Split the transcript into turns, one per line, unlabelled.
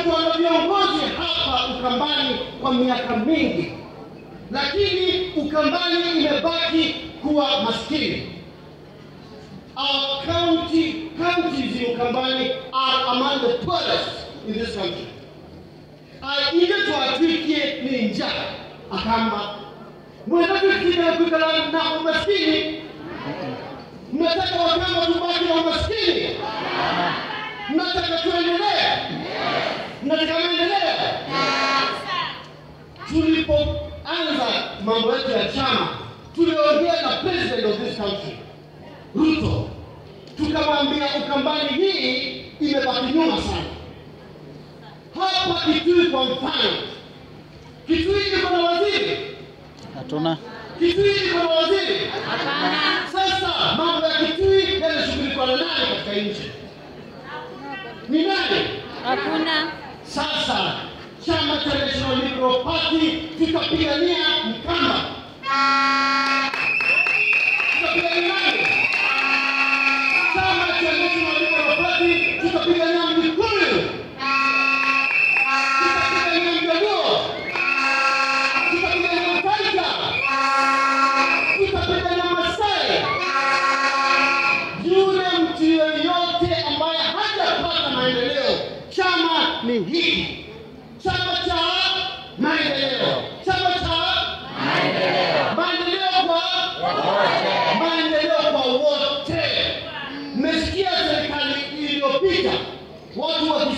tumekuwa na viongozi hapa Ukambani kwa miaka mingi, lakini Ukambani imebaki kuwa maskini. Our counties in Ukambani are among the poorest in this country. Ile tuatuikie ni njaa akamba. Mwenatuikie kukala na umaskini. Mnataka Wakamba tubaki na umaskini? Mnataka tuendelee? Mnataka maendeleo? Tulipoanza mambo yetu ya chama, tuliongea na president of this country, Ruto. Tukamwambia Ukambani hii imebaki nyuma sana. Hapa Kitui kwa mfano, Kitui iko na waziri? Hatuna. Kitui iko na waziri? Hapana. Sasa mambo ya Kitui yanashughulikiwa na nani katika nchi? Ni nani? Hakuna. Sasa chama cha National Liberal Party tutapigania Mkamba. Tutapigania nani? Chama cha National Liberal Party tutapigania Mkikuyu. Tutapigania Mjaluo. Tutapigania Mtaita. Tutapigania Masai. Yule mtu yeyote ambaye hajapata maendeleo, chama ni hiki. Chama cha maendeleo. Chama cha maendeleo. Maendeleo kwa wote. Maendeleo kwa wote. Mmesikia serikali iliyopita watu